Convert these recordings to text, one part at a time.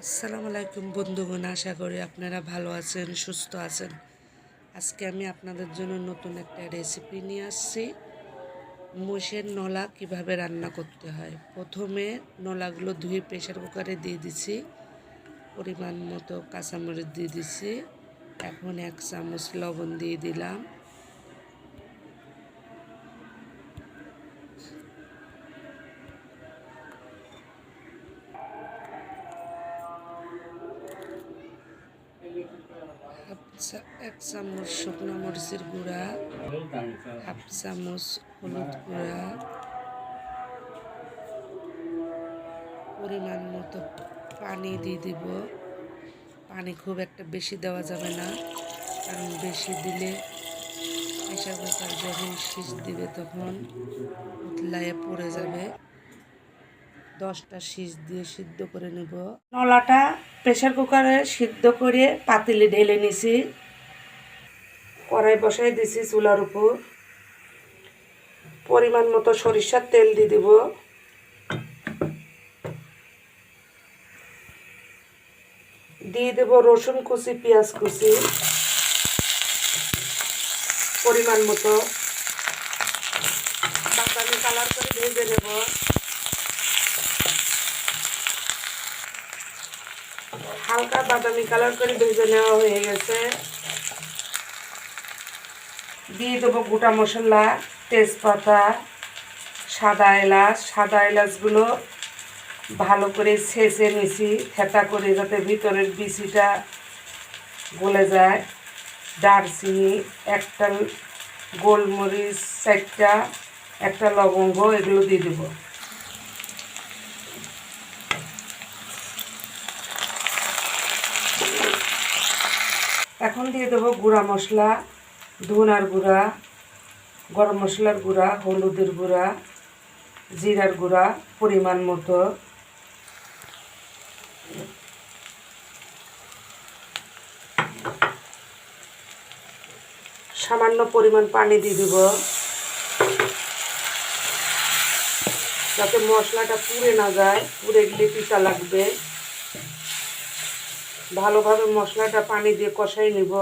আসসালামু আলাইকুম বন্ধুগণ, আশা করি আপনারা ভালো আছেন, সুস্থ আছেন। আজকে আমি আপনাদের জন্য নতুন একটা রেসিপি নিয়ে আসছি। মোষের নলা কিভাবে রান্না করতে হয়। প্রথমে নলাগুলো ধুয়ে প্রেশার কুকারে দিয়ে দিছি। পরিমাণ মতো কাঁচামরিচ দিয়ে দিছি। এখন 1 চামচ লবণ দিয়ে দিলাম। এক চামচ শুকনো মরিচের গুঁড়া, হাফ চামচ হলুদ গুঁড়া, পরিমাণ মতো পানি দিয়ে দিব। পানি খুব একটা বেশি দেওয়া যাবে না, কারণ বেশি দিলে প্রেশার কুকার যখন সিজ দিবে তখন উতলায় পড়ে যাবে। 10টা সিজ দিয়ে সিদ্ধ করে নেব। নলাটা প্রেশার কুকারে সিদ্ধ করে পাতিলে ঢেলে নিছি। কড়াই বসাই দিছি চুলার উপর। পরিমাণ মতো সরিষার তেল দিয়ে দিব। দিয়ে দেব রসুন কুচি, পেঁয়াজ কুচি পরিমাণ মতো। বাদামি কালার করে ভেজে নেব। হালকা বাদামি কালার করে ভেজে নেওয়া হয়ে গেছে। দিয়ে দেবো গোটা মশলা, তেজপাতা, সাদা এলাচ। সাদা এলাচগুলো ভালো করে ছেঁচে নিছি থেঁতা করে, যাতে ভিতরের বিচিটা গলে যায়। দারচিনি, একটা গোলমরিচ 4টা, একটা লবঙ্গ, এগুলো দিয়ে দেব। এখন দিয়ে দেবো গুঁড়া মশলা, ধনার গুঁড়া, গরম মশলার গুঁড়া, হলুদের গুঁড়া, জিরার গুঁড়া পরিমাণ মতো। সামান্য পরিমাণ পানি দিয়ে দিব, যাতে মশলাটা পুড়ে না যায়। পুড়ে গেলে পিঠা লাগবে। ভালোভাবে মশলাটা পানি দিয়ে কষাই নিব।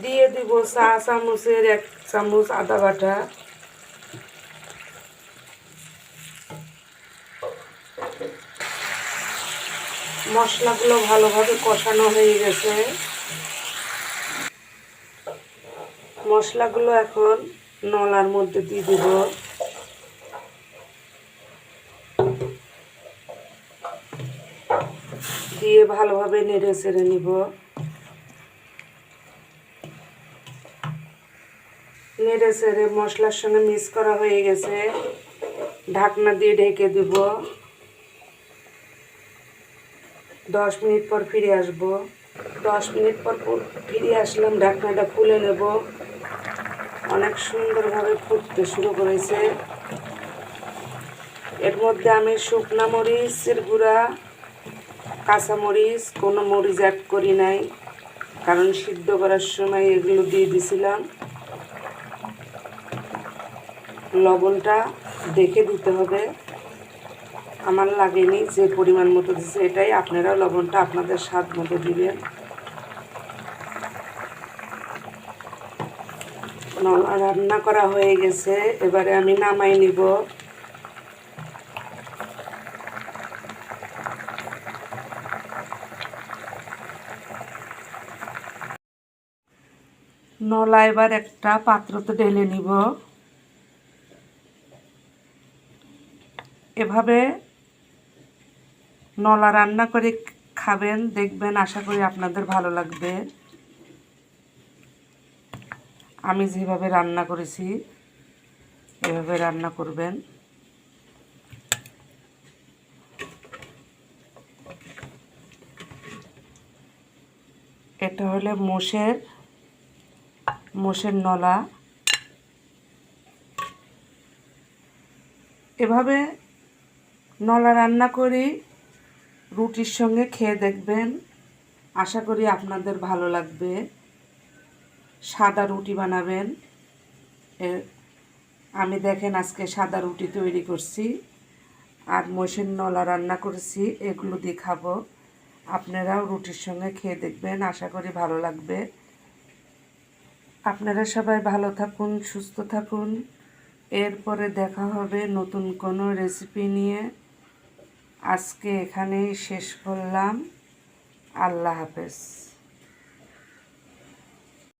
দিয়ে দিব চা চামচের 1 চামচ আদা বাটা। মশলাগুলো ভালোভাবে কষানো হয়ে গেছে। মশলাগুলো এখন নলার মধ্যে দিয়ে দিব। দিয়ে ভালোভাবে নেড়ে চেড়ে নিব। নেড়ে চেড়ে মশলার সঙ্গে মিক্স করা হয়ে গেছে। ঢাকনা দিয়ে ঢেকে দিব। 10 মিনিট পর ফিরে আসব। 10 মিনিট পর ফিরে আসলাম। ঢাকনাটা খুলে নেব। অনেক সুন্দরভাবে ফুটতে শুরু করেছে। এর মধ্যে আমি শুকনা মরিচের গুঁড়া, কাঁচামরিচ, কোনো মরিচ অ্যাড করি নাই, কারণ সিদ্ধ করার সময় এগুলো দিয়ে দিছিলাম। লবণটা দেখে দিতে হবে, আমার লাগেনি। যে পরিমাণ মতো দিচ্ছে এটাই, আপনারাও লবণটা আপনাদের স্বাদ মতো দিবেন। নলা রান্না করা হয়ে গেছে, এবারে আমি নামাই নিব। নলা এবার একটা পাত্রতে ঢেলে নিব। এভাবে নলা রান্না করে খাবেন, দেখবেন, আশা করি আপনাদের ভালো লাগবে। আমি যেভাবে রান্না করেছি এভাবে রান্না করবেন। এটা হলো মোষের নলা। এভাবে নলা রান্না করি রুটির সঙ্গে খেয়ে দেখবেন, আশা করি আপনাদের ভালো লাগবে। সাদা রুটি বানাবেন। আমি দেখেন আজকে সাদা রুটি তৈরি করছি। আর মোষের নলা রান্না করেছি, এগুলো দিয়ে খাবো। আপনারাও রুটির সঙ্গে খেয়ে দেখবেন, আশা করি ভালো লাগবে। আপনারা সবাই ভালো থাকুন, সুস্থ থাকুন। এরপরে দেখা হবে নতুন কোনো রেসিপি নিয়ে। আজকে এখানেই শেষ করলাম। আল্লাহ হাফেজ।